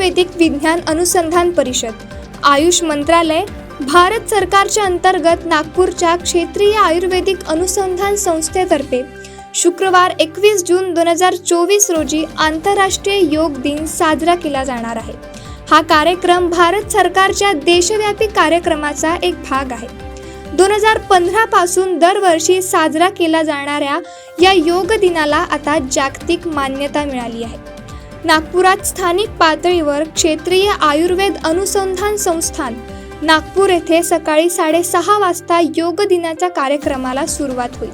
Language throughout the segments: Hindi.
आयुर्वेदिक विज्ञान अनुसंधान परिषद, आयुष मंत्रालय, भारत सरकारच्या अंतर्गत नागपूरच्या क्षेत्रीय आयुर्वेदिक अनुसंधान संस्थेतर्फे शुक्रवार 21 जून 2024 रोजी आंतरराष्ट्रीय योग दिन साजरा केला जाणार आहे। हा कार्यक्रम भारत सरकारच्या देशव्यापी कार्यक्रमाचा एक भाग आहे। 2015 पासून दरवर्षी साजरा केला जाणाऱ्या या योग दिनाला आता जागतिक मान्यता मिळाली आहे। नागपुरात स्थानिक पातळीवर क्षेत्रीय आयुर्वेद अनुसंधान संस्थान नागपूर येथे सकाळी 6:30 वाजता योग दिनाच्या कार्यक्रमाला सुरुवात होईल।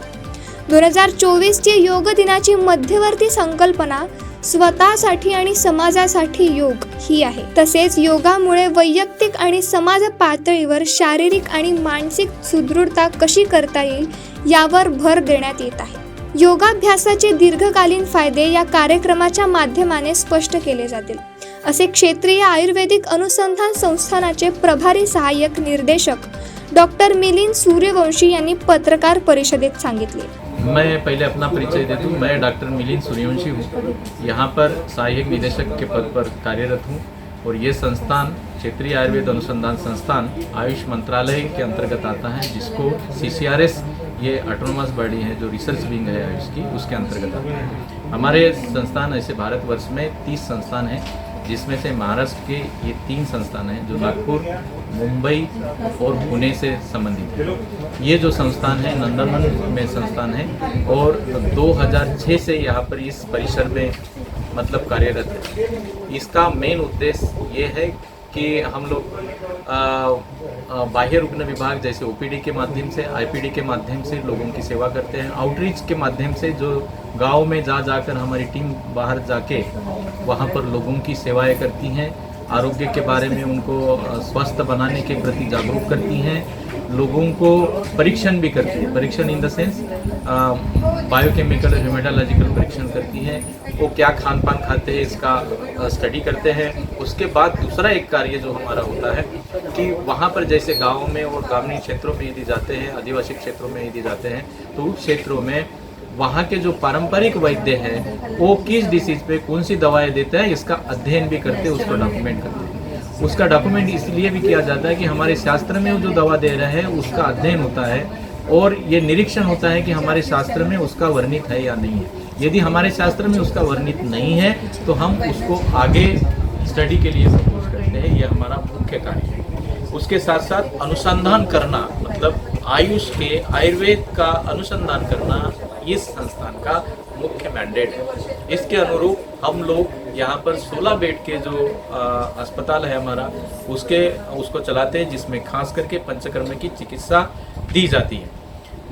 2024 ची योग दिनाची मध्यवर्ती संकल्पना स्वतःसाठी आणि समाजासाठी योग ही आहे। तसेच योगामुळे वैयक्तिक आणि समाज पातळीवर शारीरिक आणि मानसिक सुदृढता कशी करता येईल यावर भर देण्यात येत आहे। योगाभ्यासाचे दीर्घकालीन फायदे या कार्यक्रमाच्या माध्यमाने स्पष्ट केले जातील, असे क्षेत्रीय आयुर्वेदिक अनुसंधान संस्थानाचे प्रभारी सहाय्यक निर्देशक डॉक्टर मिलिंद सूर्यवंशी यांनी पत्रकार परिषदेत सांगितले। मैं पहले अपना परिचय दे दूं। मैं डॉक्टर मिलिंद सूर्यवंशी हूँ। यहाँ पर सहायक निदेशक के पद पर कार्यरत हूँ और ये संस्थान क्षेत्रीय आयुर्वेद अनुसंधान संस्थान आयुष मंत्रालय के अंतर्गत आता है, जिसको CCRS ये ऑटोनोमस बॉडी है जो रिसर्च विंग है आयुष की, उसके अंतर्गत आता है। हमारे संस्थान ऐसे भारतवर्ष में 30 संस्थान हैं, जिसमें से महाराष्ट्र के ये 3 संस्थान हैं जो नागपुर, मुंबई और पुणे से संबंधित है। ये जो संस्थान है नंदनवन में संस्थान है और 2006 से यहाँ पर इस परिसर में मतलब कार्यरत है। इसका मेन उद्देश्य ये है कि हम लोग बाह्य रुग्ण विभाग जैसे OPD के माध्यम से, IPD के माध्यम से लोगों की सेवा करते हैं। आउटरीच के माध्यम से जो गांव में जाकर हमारी टीम बाहर जाके वहां पर लोगों की सेवाएं करती हैं, आरोग्य के बारे में उनको स्वस्थ बनाने के प्रति जागरूक करती हैं, लोगों को परीक्षण भी करती है। परीक्षण इन द सेंस बायोकेमिकल और हेमेटोलॉजिकल परीक्षण करती हैं, वो क्या खान पान खाते हैं इसका स्टडी करते हैं। उसके बाद दूसरा एक कार्य जो हमारा होता है कि वहाँ पर जैसे गाँव में और ग्रामीण क्षेत्रों में यदि जाते हैं, आदिवासी क्षेत्रों में यदि जाते हैं, तो उस क्षेत्रों में वहाँ के जो पारंपरिक वैद्य हैं वो किस डिसीज पे कौन सी दवाएं देते हैं इसका अध्ययन भी करते हैं, उसको डॉक्यूमेंट करते हैं। उसका डॉक्यूमेंट इसलिए भी किया जाता है कि हमारे शास्त्र में जो दवा दे रहे हैं उसका अध्ययन होता है और ये निरीक्षण होता है कि हमारे शास्त्र में उसका वर्णित है या नहीं है। यदि हमारे शास्त्र में उसका वर्णित नहीं है तो हम उसको आगे स्टडी के लिए प्रपोज करते हैं। ये हमारा मुख्य कार्य है। उसके साथ साथ अनुसंधान करना, मतलब आयुष के आयुर्वेद का अनुसंधान करना इस संस्थान का मुख्य मैंडेट है। इसके अनुरूप हम लोग यहाँ पर 16 बेड के जो अस्पताल है हमारा उसको चलाते हैं, जिसमें खास करके पंचकर्म की चिकित्सा दी जाती है।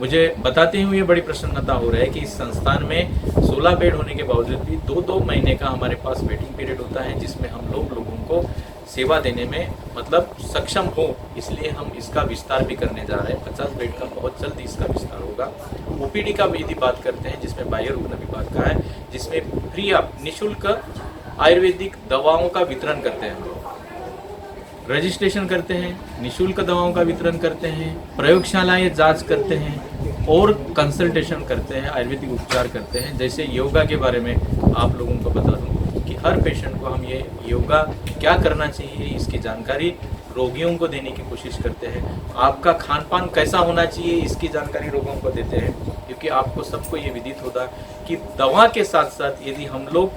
मुझे बताते हुए बड़ी प्रसन्नता हो रहा है कि इस संस्थान में 16 बेड होने के बावजूद भी 2-2 महीने का हमारे पास वेटिंग पीरियड होता है, जिसमें हम लोगों को सेवा देने में मतलब सक्षम हो। इसलिए हम इसका विस्तार भी करने जा रहे हैं। 50 बेड का बहुत जल्द इसका विस्तार होगा। OPD का भी यदि बात करते हैं, जिसमें बाह्य रुग्ण विभाग का है, जिसमें फ्री ऑफ निःशुल्क आयुर्वेदिक दवाओं का वितरण करते हैं। रजिस्ट्रेशन करते हैं, निःशुल्क दवाओं का वितरण करते हैं, प्रयोगशालाएं जांच करते हैं और कंसल्टेशन करते हैं, आयुर्वेदिक उपचार करते हैं। जैसे योगा के बारे में आप लोगों को बता दूं कि हर पेशेंट को हम ये योगा क्या करना चाहिए इसकी जानकारी रोगियों को देने की कोशिश करते हैं। आपका खान पान कैसा होना चाहिए इसकी जानकारी रोगियों को देते हैं, क्योंकि आपको सबको ये विदित होता कि दवा के साथ साथ यदि हम लोग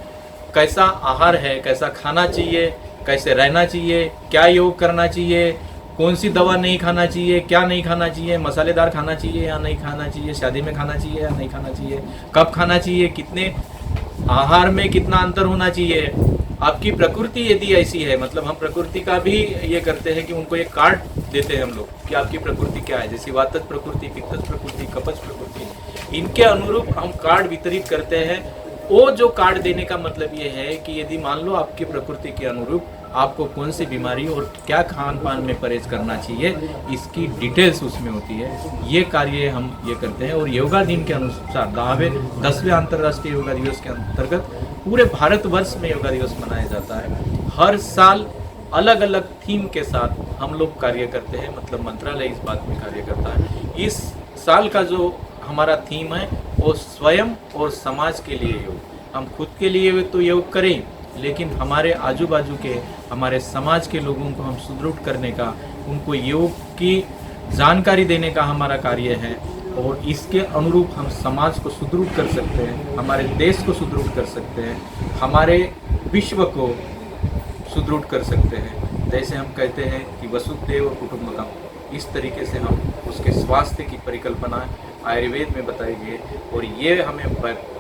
कैसा आहार है, कैसा खाना चाहिए, कैसे रहना चाहिए, क्या योग करना चाहिए, कौन सी दवा नहीं खाना चाहिए, क्या नहीं खाना चाहिए, मसालेदार खाना चाहिए या नहीं खाना चाहिए, शादी में खाना चाहिए या नहीं खाना चाहिए, कब खाना चाहिए, कितने आहार में कितना अंतर होना चाहिए। आपकी प्रकृति यदि ऐसी है, मतलब हम प्रकृति का भी ये करते हैं कि उनको एक कार्ड देते हैं हम लोग कि आपकी प्रकृति क्या है, जैसे वातज प्रकृति, पित्तज प्रकृति, कपच प्रकृति, इनके अनुरूप हम कार्ड वितरित करते हैं। वो जो कार्ड देने का मतलब ये है कि यदि मान लो आपकी प्रकृति के अनुरूप आपको कौन सी बीमारी और क्या खान पान में परहेज करना चाहिए इसकी डिटेल्स उसमें होती है। ये कार्य हम ये करते हैं। और योगा दिन के अनुसार 10वें अंतर्राष्ट्रीय योगा दिवस के अंतर्गत पूरे भारतवर्ष में योगा दिवस मनाया जाता है। हर साल अलग अलग थीम के साथ हम लोग कार्य करते हैं, मतलब मंत्रालय इस बात में कार्य करता है। इस साल का जो हमारा थीम है वो स्वयं और समाज के लिए योग। हम खुद के लिए तो योग करें, लेकिन हमारे आजू बाजू के हमारे समाज के लोगों को हम सुदृढ़ करने का, उनको योग की जानकारी देने का हमारा कार्य है और इसके अनुरूप हम समाज को सुदृढ़ कर सकते हैं, हमारे देश को सुदृढ़ कर सकते हैं, हमारे विश्व को सुदृढ़ कर सकते हैं। जैसे हम कहते हैं कि वसुधैव कुटुंबकम, इस तरीके से हम उसके स्वास्थ्य की परिकल्पना आयुर्वेद में बताई गई और ये हमें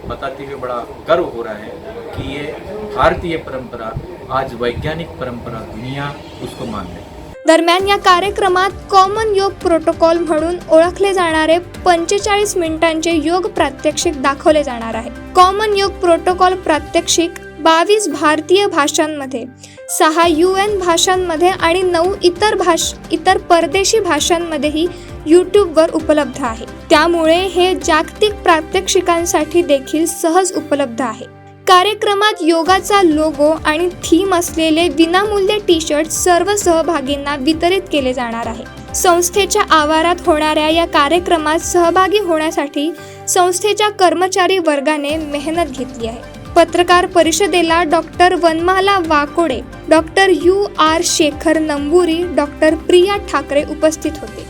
बताते हुए बड़ा गर्व हो रहा है कि ये भारतीय परंपरा आज वैज्ञानिक परंपरा दुनिया उसको मान रही है। दरम्यान या कार्यक्रमात कॉमन योग प्रोटोकॉल म्हणून ओळखले जाणारे 45 मिनिटांचे योग प्रात्यक्षिक दाखवले जाणार आहे। कॉमन योग प्रोटोकॉल प्रात्यक्षिक 22 भारतीय भाषांमध्ये, 6 UN भाषांमध्ये आणि 9 इतर परदेशी भाषांमध्येही यूट्यूबवर उपलब्ध आहे। त्यामुळे हे जागतिक प्रात्यक्षिकांसाठी देखील सहज उपलब्ध आहे। कार्यक्रमात योगाचा लोगो आणि थीम असलेले विनामूल्य टी-शर्ट सर्व सहभागींना वितरित केले जाणार आहे। संस्थेच्या आवारात होणाऱ्या या कार्यक्रमात सहभागी होण्यासाठी संस्थेच्या कर्मचारी वर्गाने मेहनत घेतली आहे। पत्रकार परिषदेला doctor Vanmala Wakode, doctor UR Shekhar Namburi, doctor Priya Thakre उपस्थित होते।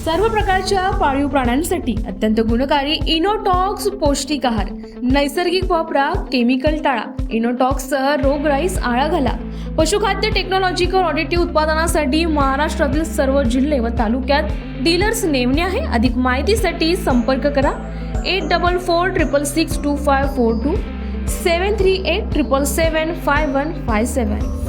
सर्व प्रकारच्या पाळीव प्राण्यांसाठी अत्यंत गुणकारी इनोटॉक्स पौष्टिक आहार, नैसर्गिक वापरा, केमिकल टाळा। इनोटॉक्ससह रोगराईस आळा घाला। पशुखाद्य टेक्नॉलॉजिकल ऑडिटिव्ह उत्पादनासाठी महाराष्ट्रातील सर्व जिल्हे व तालुक्यात डीलर्स नेमणे आहे। अधिक माहितीसाठी संपर्क करा 8446662542 738777557.